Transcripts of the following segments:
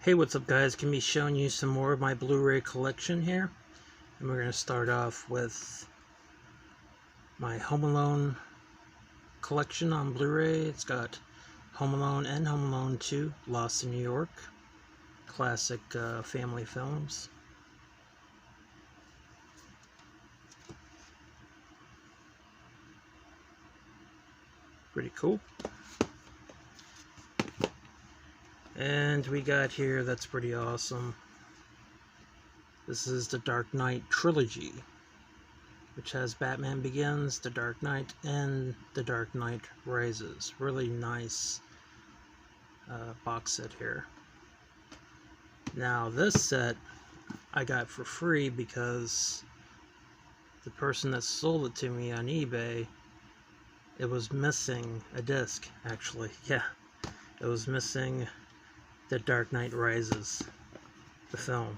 Hey, what's up guys? Can be showing you some more of my Blu-ray collection here. And we're going to start off with my Home Alone collection on Blu-ray. It's got Home Alone and Home Alone 2, Lost in New York. Classic family films. Pretty cool. And we got here, that's pretty awesome. This is the Dark Knight trilogy, which has Batman Begins, The Dark Knight, and The Dark Knight Rises. Really nice box set here. Now this set I got for free because the person that sold it to me on eBay, it was missing a disc, actually. Yeah, it was missing The Dark Knight Rises, the film.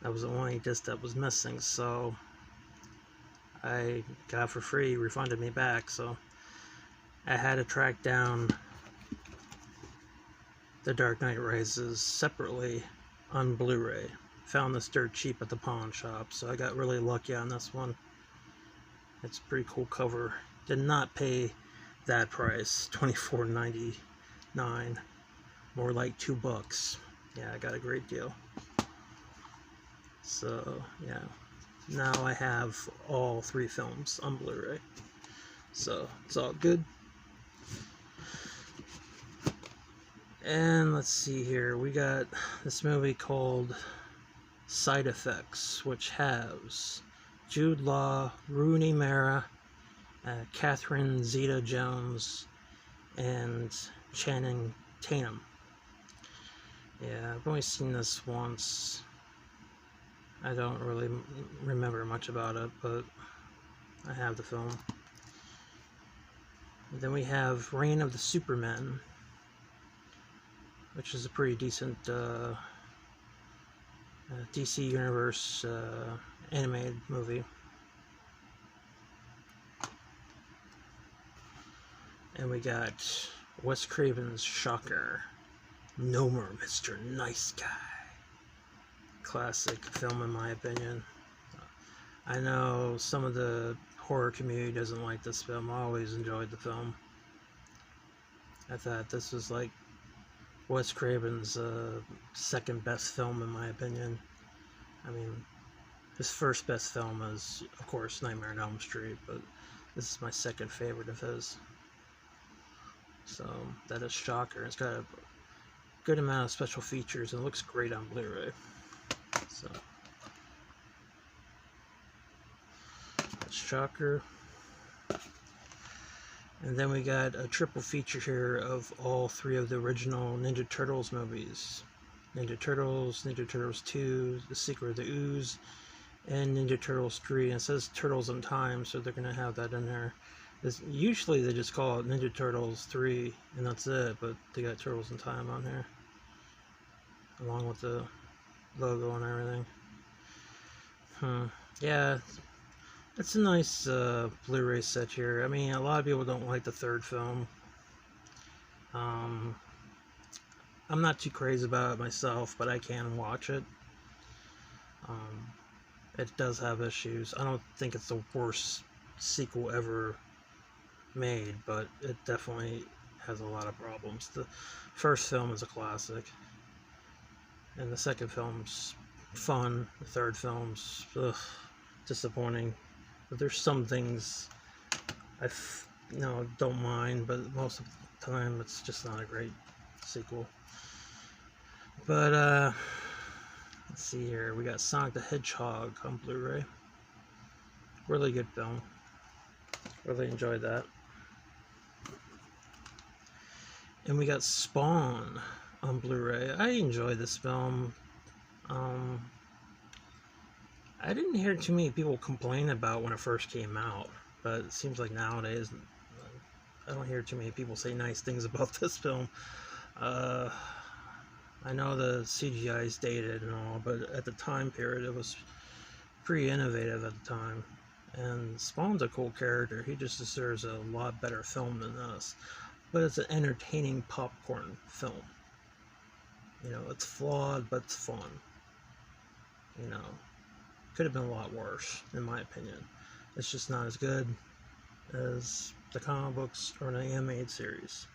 That was the only disc that was missing, so I got it for free, refunded me back, so I had to track down The Dark Knight Rises separately on Blu-ray. Found this dirt cheap at the pawn shop, so I got really lucky on this one. It's a pretty cool cover. Did not pay that price, $24.99, more like $2. Yeah, I got a great deal. So yeah, now I have all 3 films on Blu-ray, so it's all good. And let's see here, we got this movie called Side Effects, which has Jude Law, Rooney Mara, Catherine Zeta-Jones, and Channing Tatum. Yeah, I've only seen this once. I don't really remember much about it, but I have the film. And then we have Reign of the Supermen, which is a pretty decent DC Universe animated movie. And we got Wes Craven's Shocker, No More Mr. Nice Guy. Classic film in my opinion. I know some of the horror community doesn't like this film. I always enjoyed the film. I thought this was like Wes Craven's second best film in my opinion. I mean, his first best film is, of course, Nightmare on Elm Street, but this is my second favorite of his. So, that is Shocker. It's got a good amount of special features and looks great on Blu-ray. So, that's Shocker. And then we got a triple feature here of all 3 of the original Ninja Turtles movies. Ninja Turtles 2, The Secret of the Ooze, and Ninja Turtles 3. And it says Turtles in Time, so they're going to have that in there. Usually they just call it Ninja Turtles 3, and that's it, but they got Turtles in Time on here, along with the logo and everything. Yeah, it's a nice Blu-ray set here. I mean, a lot of people don't like the third film. I'm not too crazy about it myself, but I can watch it. It does have issues. I don't think it's the worst sequel ever made, but it definitely has a lot of problems. The first film is a classic, and the second film's fun. The third film's disappointing. But there's some things I don't mind, but most of the time it's just not a great sequel. But let's see here, we got Sonic the Hedgehog on Blu-ray. Really good film. Really enjoyed that. And we got Spawn on Blu-ray. I enjoyed this film. I didn't hear too many people complain about when it first came out, but it seems like nowadays I don't hear too many people say nice things about this film. I know the CGI is dated and all, but at the time period it was pretty innovative at the time. And Spawn's a cool character. He just deserves a lot better film than this. But it's an entertaining popcorn film. You know, it's flawed, but it's fun. You know, could have been a lot worse, in my opinion. It's just not as good as the comic books or the animated series,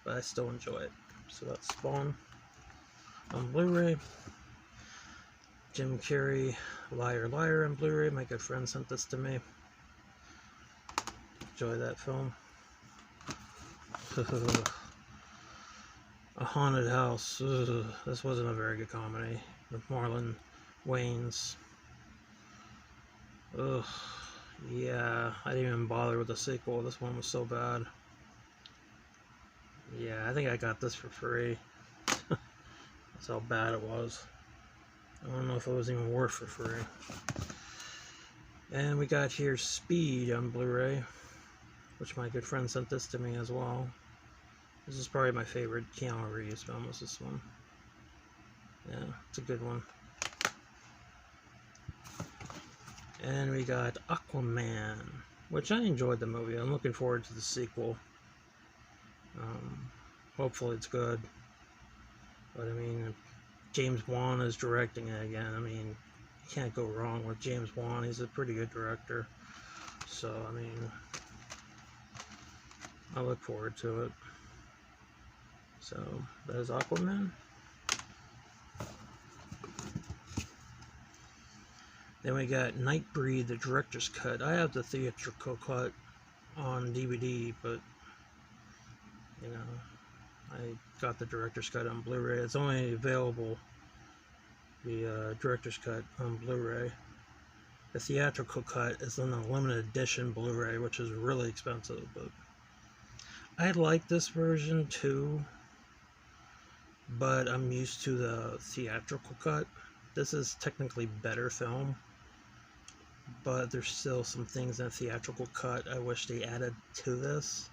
but I still enjoy it. So that's Spawn on Blu-ray. Jim Carrey, Liar Liar on Blu-ray. My good friend sent this to me. Enjoy that film. A Haunted House. Ugh, this wasn't a very good comedy with Marlon Wayans. Ugh. Yeah, I didn't even bother with the sequel. This one was so bad. Yeah, I think I got this for free. That's how bad it was. I don't know if it was even worth for free. And we got here Speed on Blu-ray, which my good friend sent this to me as well. This is probably my favorite Keanu Reeves film, was this one. Yeah, it's a good one. And we got Aquaman, which I enjoyed the movie. I'm looking forward to the sequel. Hopefully it's good. But I mean, James Wan is directing it again. I mean, you can't go wrong with James Wan. He's a pretty good director. So, I mean, I look forward to it. So, that is Aquaman. Then we got Nightbreed, the director's cut. I have the theatrical cut on DVD, but, you know, I got the director's cut on Blu-ray. It's only available, the director's cut on Blu-ray. The theatrical cut is in a limited edition Blu-ray, which is really expensive, but I like this version too, but I'm used to the theatrical cut. This is technically better film, but there's still some things in the theatrical cut I wish they added to this.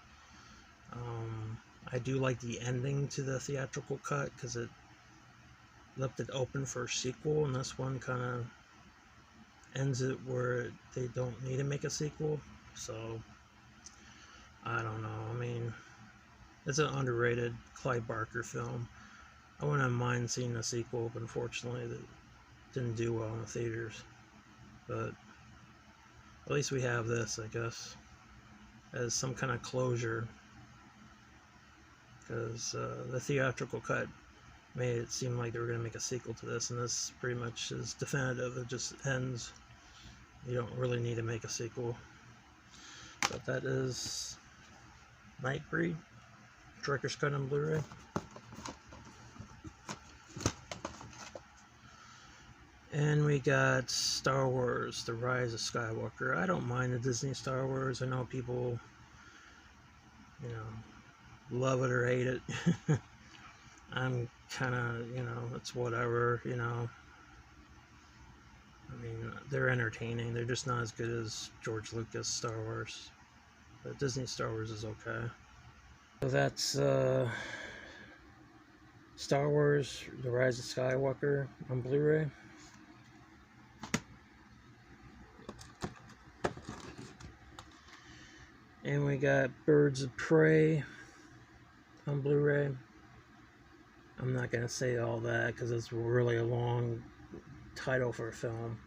I do like the ending to the theatrical cut because it left it open for a sequel, and this one kind of ends it where they don't need to make a sequel. So I don't know. I mean, it's an underrated Clive Barker film. I wouldn't mind seeing a sequel, but unfortunately that didn't do well in the theaters. But at least we have this, I guess, as some kind of closure, because the theatrical cut made it seem like they were going to make a sequel to this, and this pretty much is definitive. It just ends. You don't really need to make a sequel. But that is Nightbreed, director's cut on Blu-ray. And we got Star Wars, The Rise of Skywalker. I don't mind the Disney Star Wars. I know people, you know, love it or hate it. I'm kind of, you know, it's whatever, you know. I mean, they're entertaining. They're just not as good as George Lucas Star Wars. But Disney Star Wars is okay. So that's Star Wars, The Rise of Skywalker on Blu-ray. And we got Birds of Prey on Blu-ray. I'm not going to say all that because it's really a long title for a film.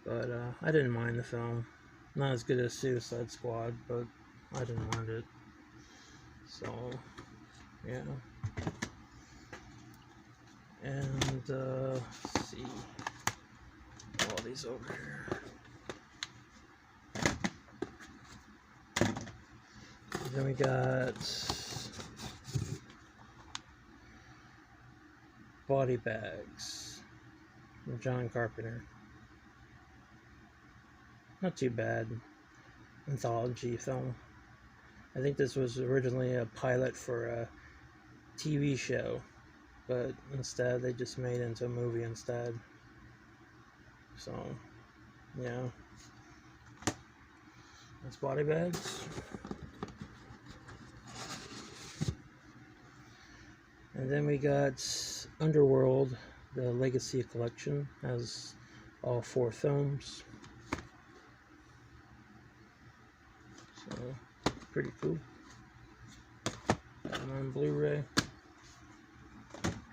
But I didn't mind the film. Not as good as Suicide Squad, but I didn't mind it. So, yeah. And, let's see. All these over here. Then we got Body Bags from John Carpenter. Not too bad. Anthology film. I think this was originally a pilot for a TV show, but instead they just made it into a movie instead. So, yeah. That's Body Bags. And then we got Underworld, the Legacy Collection, has all 4 films. So, pretty cool. And on Blu-ray.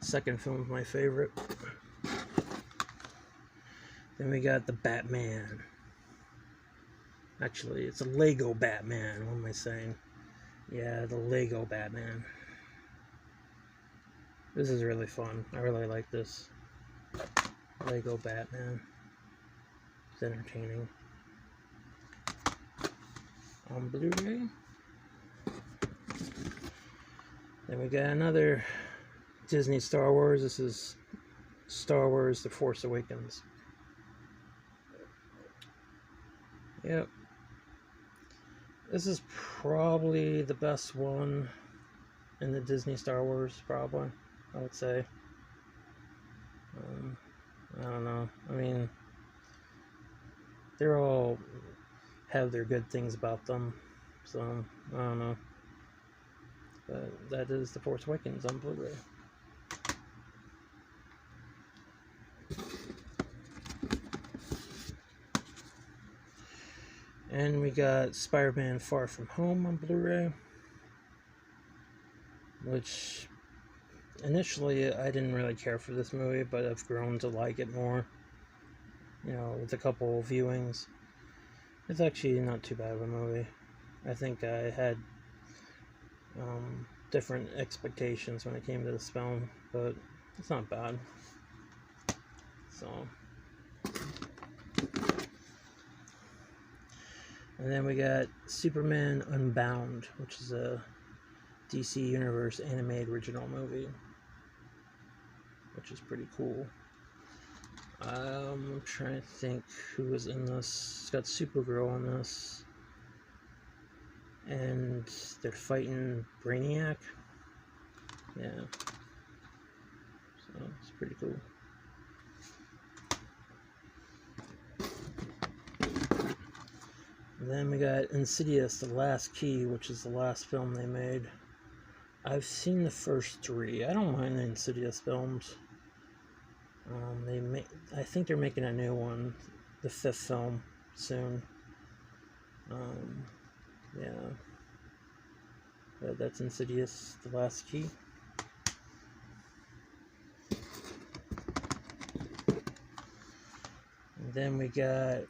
Second film is my favorite. Then we got the Batman. Actually, it's a Lego Batman. What am I saying? Yeah, the Lego Batman. This is really fun. I really like this. Lego Batman. It's entertaining. On Blu-ray. Then we got another Disney Star Wars. This is Star Wars The Force Awakens. Yep. This is probably the best one in the Disney Star Wars, probably, I would say. I don't know. I mean, they're all have their good things about them, so I don't know. But that is The Force Awakens on Blu-ray. And we got Spider-Man Far From Home on Blu-ray, which initially I didn't really care for this movie, but I've grown to like it more, you know, with a couple viewings. It's actually not too bad of a movie. I think I had different expectations when it came to this film, but it's not bad. So, and then we got Superman Unbound, which is a DC Universe animated original movie, which is pretty cool. I'm trying to think who was in this. It's got Supergirl in this, and they're fighting Brainiac. Yeah, so it's pretty cool. And then we got Insidious: The Last Key, which is the last film they made. I've seen the first three. I don't mind the Insidious films. I think they're making a new one, the fifth film, soon. Yeah. But that's Insidious: The Last Key. And then we got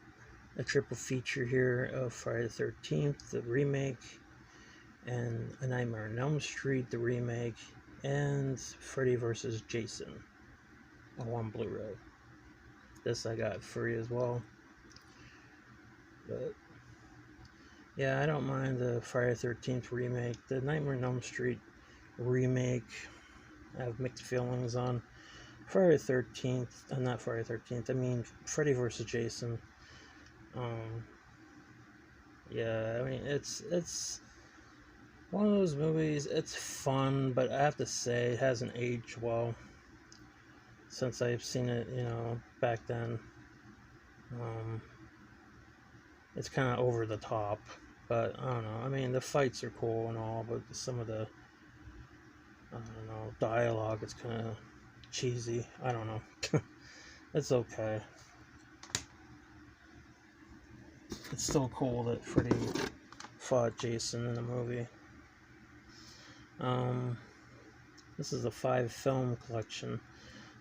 a triple feature here of Friday the 13th, the remake, and A Nightmare on Elm Street, the remake, and Freddy vs. Jason on Blu-ray. This I got free as well. But yeah, I don't mind the Friday the 13th remake. The Nightmare on Elm Street remake, I have mixed feelings on. Friday the 13th, not Friday the 13th, I mean Freddy vs. Jason. Yeah, I mean, it's one of those movies. It's fun, but I have to say it hasn't aged well since I've seen it, you know, back then. It's kind of over the top, but I don't know. I mean, the fights are cool and all, but some of the, I don't know, dialogue is kind of cheesy. I don't know. It's okay. It's still cool that Freddy fought Jason in the movie. This is a 5-film collection.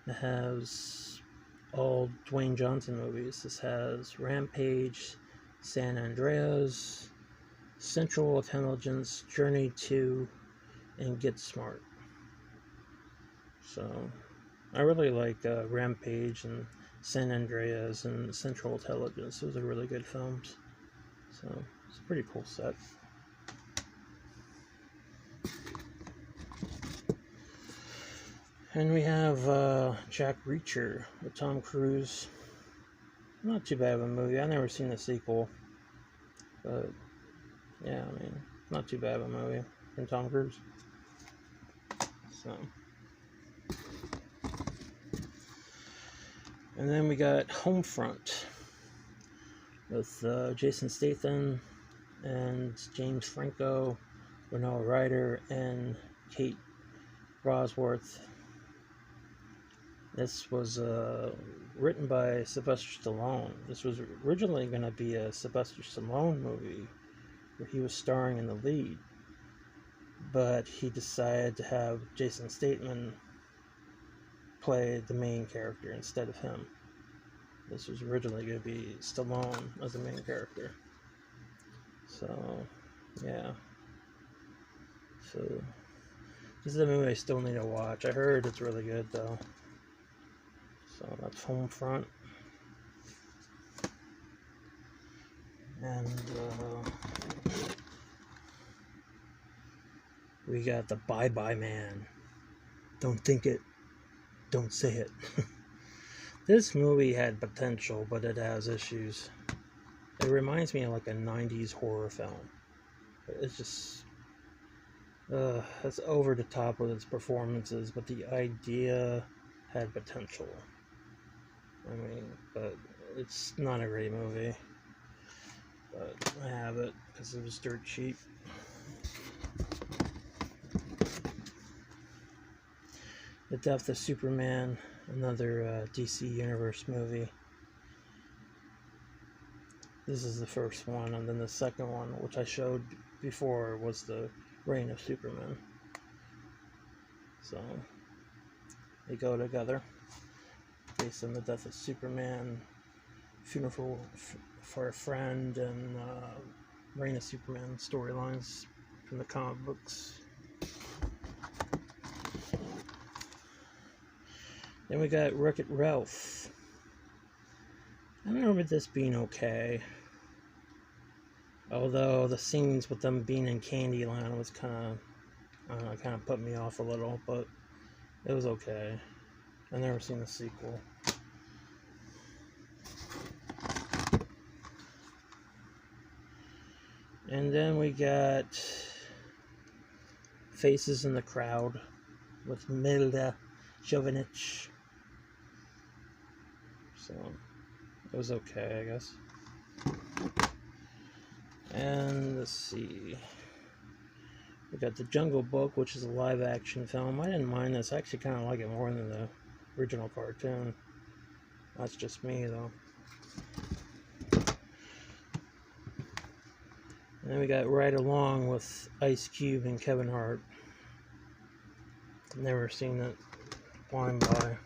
It has all Dwayne Johnson movies. This has Rampage, San Andreas, Central Intelligence, Journey 2, and Get Smart. So, I really like Rampage and San Andreas and Central Intelligence. Those are really good films. So, it's a pretty cool set. And we have Jack Reacher with Tom Cruise. Not too bad of a movie. I've never seen the sequel. But, yeah, I mean, not too bad of a movie from Tom Cruise. So. And then we got Homefront with Jason Statham and James Franco, Winona Ryder, and Kate Bosworth. This was written by Sylvester Stallone. This was originally going to be a Sylvester Stallone movie where he was starring in the lead, but he decided to have Jason Statham play the main character instead of him. This was originally going to be Stallone as the main character. So, yeah. So, this is a movie I still need to watch. I heard it's really good, though. So, that's Homefront. And, we got the Bye Bye Man. Don't think it, don't say it. This movie had potential, but it has issues. It reminds me of like a 90s horror film. It's just, it's over the top with its performances, but the idea had potential. I mean, but it's not a great movie. But I have it because it was dirt cheap. The Death of Superman, another DC Universe movie. This is the first one, and then the second one, which I showed before, was the Reign of Superman. So, they go together, based on the Death of Superman, Funeral for a Friend, and Reign of Superman storylines from the comic books. Then we got Wreck-It Ralph. I remember this being okay. Although the scenes with them being in Candyland was kind of put me off a little, but it was okay. I've never seen the sequel. And then we got Faces in the Crowd with Mila Jovovich. So, it was okay, I guess. And let's see. We got The Jungle Book, which is a live action film. I didn't mind this. I actually kind of like it more than the original cartoon. That's just me, though. And then we got Ride Along with Ice Cube and Kevin Hart. Never seen it. Blind buy.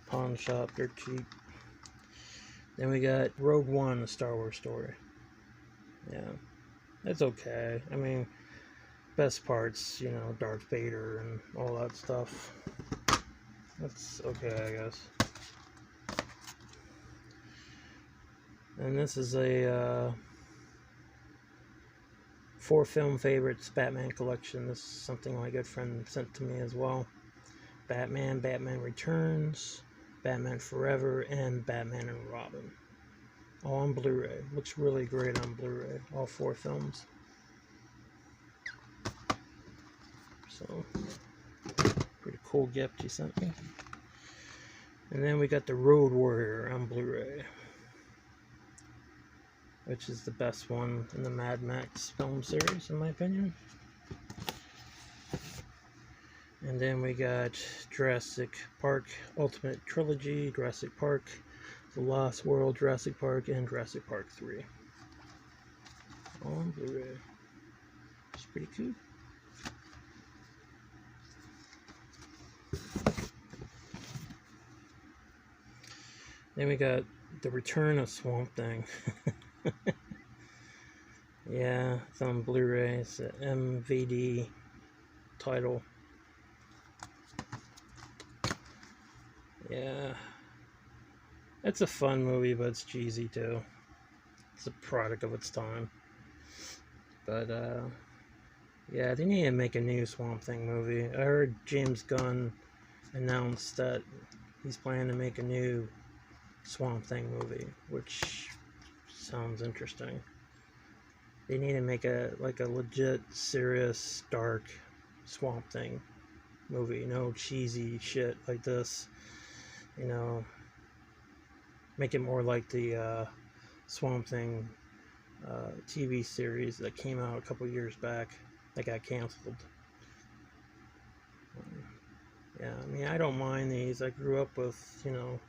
Pawn shop, they're cheap. Then we got Rogue One, a Star Wars story. Yeah, it's okay. I mean, best parts, you know, Darth Vader and all that stuff. That's okay, I guess. And this is a 4 film favorites Batman collection. This is something my good friend sent to me as well. Batman, Batman Returns, Batman Forever, and Batman and Robin. All on Blu-ray. Looks really great on Blu-ray. All 4 films. So, pretty cool gift he sent me. And then we got the Road Warrior on Blu-ray, which is the best one in the Mad Max film series, in my opinion. And then we got Jurassic Park Ultimate Trilogy, Jurassic Park, The Lost World, Jurassic Park, and Jurassic Park 3. All on Blu-ray. It's pretty cool. Then we got The Return of Swamp Thing. Yeah, it's on Blu-ray. It's an MVD title. Yeah. It's a fun movie, but it's cheesy too. It's a product of its time. But, yeah, they need to make a new Swamp Thing movie. I heard James Gunn announced that he's planning to make a new Swamp Thing movie, which sounds interesting. They need to make a legit, serious, dark Swamp Thing movie. No cheesy shit like this. You know, make it more like the Swamp Thing TV series that came out a couple years back that got canceled. Yeah, I mean, I don't mind these. I grew up with, you know,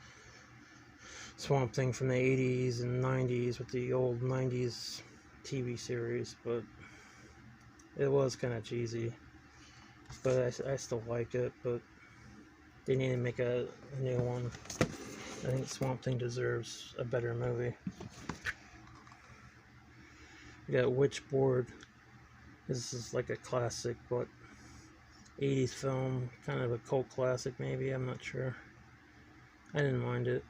Swamp Thing from the 80s and 90s with the old 90s TV series, but it was kind of cheesy. But I still like it, but They need to make a new one. I think Swamp Thing deserves a better movie. We got Witchboard. This is like a classic, but 80s film, kind of a cult classic maybe, I'm not sure. I didn't mind it.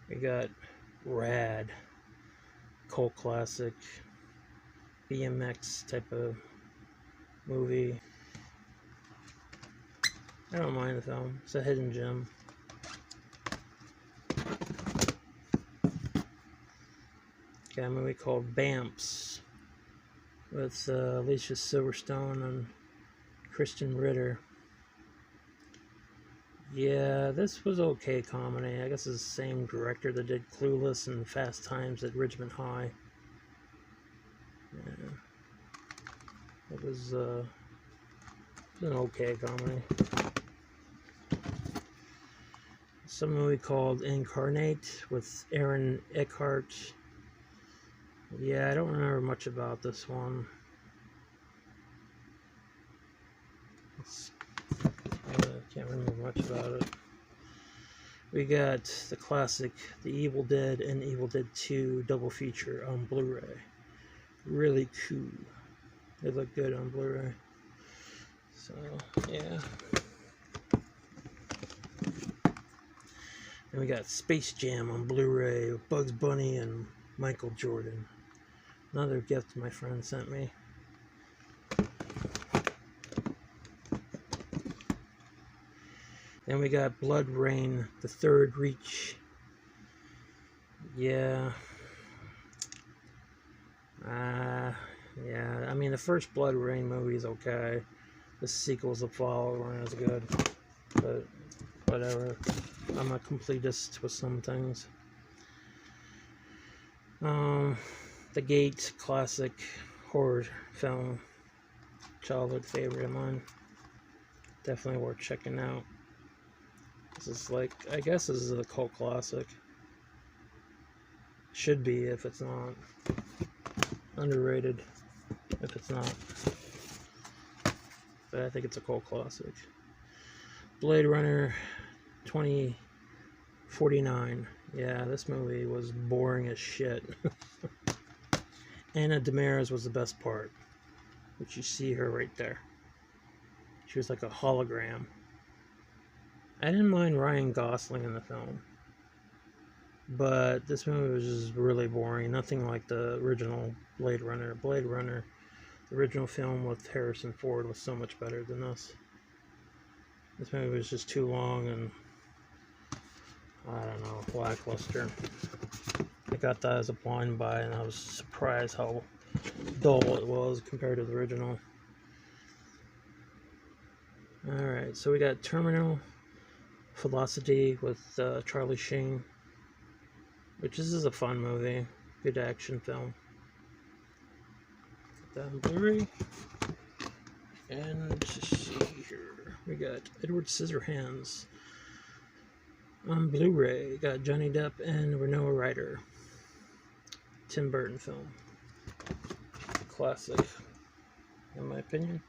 We got Rad, cult classic, BMX type of movie. I don't mind the film. It's a hidden gem. Got a movie called Bamps with Alicia Silverstone and Christian Ritter. Yeah, this was okay comedy. I guess it's the same director that did Clueless and Fast Times at Ridgemont High. Yeah. It was an okay comedy. Some movie called Incarnate with Aaron Eckhart. Yeah, I don't remember much about this one. I can't remember much about it. We got the classic The Evil Dead and Evil Dead 2 double feature on Blu-ray. Really cool. They look good on Blu-ray. So, yeah. And we got Space Jam on Blu-ray with Bugs Bunny and Michael Jordan. Another gift my friend sent me. Then we got Blood Rain, The Third Reach. Yeah. Yeah, I mean, the first Blood Rain movie is okay. The sequels that follow weren't as good. But, whatever. I'm a completist with some things. The Gate, classic horror film. Childhood favorite of mine. Definitely worth checking out. This is like, I guess this is a cult classic. Should be if it's not. Underrated if it's not. But I think it's a cult classic. Blade Runner 2049. Yeah, this movie was boring as shit. Anna Damaris was the best part. Which you see her right there. She was like a hologram. I didn't mind Ryan Gosling in the film. But this movie was just really boring. Nothing like the original Blade Runner. Blade Runner, the original film with Harrison Ford, was so much better than this. This movie was just too long and, I don't know, lackluster. I got that as a blind buy and I was surprised how dull it was compared to the original. Alright, so we got Terminal Velocity with Charlie Sheen. Which this is a fun movie. Good action film. Put that on Blu-ray. And let's see here. We got Edward Scissorhands on Blu-ray. Got Johnny Depp and Winona Ryder. Tim Burton film. Classic, in my opinion.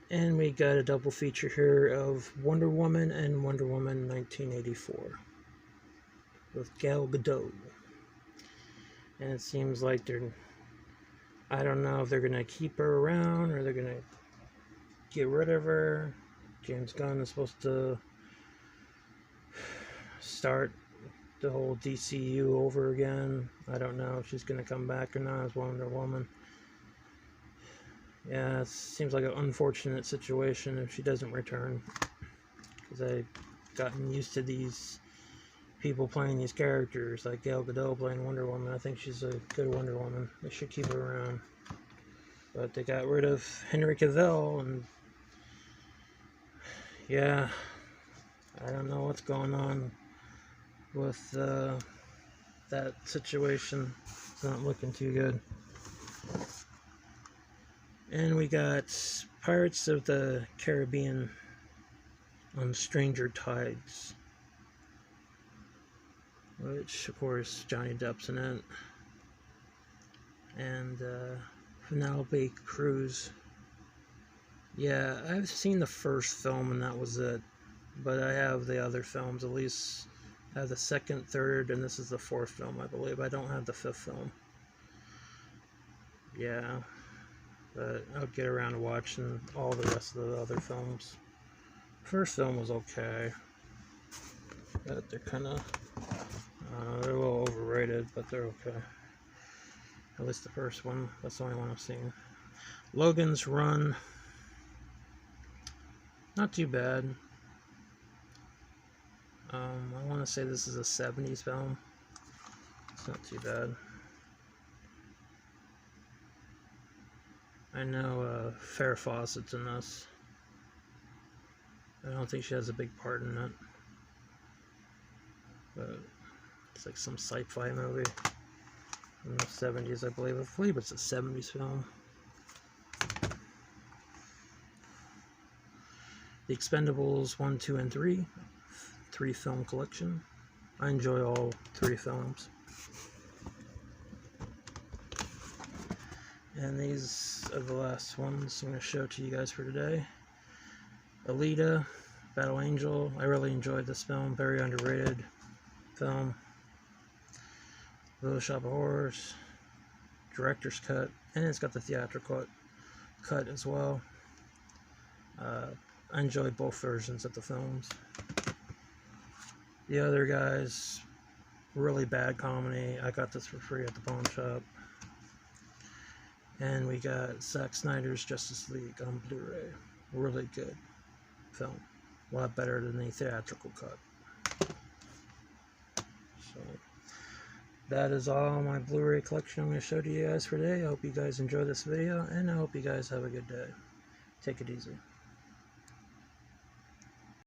And we got a double feature here of Wonder Woman and Wonder Woman 1984 with Gal Gadot. And it seems like I don't know if they're going to keep her around or they're going to get rid of her. James Gunn is supposed to start the whole DCU over again. I don't know if she's going to come back or not as Wonder Woman. Yeah, it seems like an unfortunate situation if she doesn't return. Because I've gotten used to these people playing these characters, like Gal Gadot playing Wonder Woman. I think she's a good Wonder Woman. They should keep her around. But they got rid of Henry Cavill, and yeah, I don't know what's going on with that situation. It's not looking too good. And we got Pirates of the Caribbean on Stranger Tides. Which, of course, Johnny Depp's in it. and Penelope Cruz. Yeah, I've seen the first film and that was it, but I have the other films. At least I have the second, third, and this is the fourth film, I believe. I don't have the fifth film. Yeah, but I'll get around to watching all the rest of the other films. First film was okay, but they're kind of they're a little overrated, but they're okay. At least the first one. That's the only one I've seen. Logan's Run. Not too bad. I want to say this is a 70s film. It's not too bad. I know Farrah Fawcett's in this. I don't think she has a big part in it. But it's like some sci-fi movie from the 70s, I believe. I believe it's a 70s film. The Expendables 1, 2, and 3. 3-film collection. I enjoy all 3 films. And these are the last ones I'm going to show to you guys for today. Alita, Battle Angel. I really enjoyed this film. Very underrated film. Little Shop of Horrors. Director's cut. And it's got the theatrical cut as well. I enjoyed both versions of the films. The other guys, really bad comedy. I got this for free at the pawn shop. And we got Zack Snyder's Justice League on Blu-ray. Really good film. A lot better than the theatrical cut. So, that is all my Blu-ray collection I'm going to show to you guys for today. I hope you guys enjoy this video, and I hope you guys have a good day. Take it easy.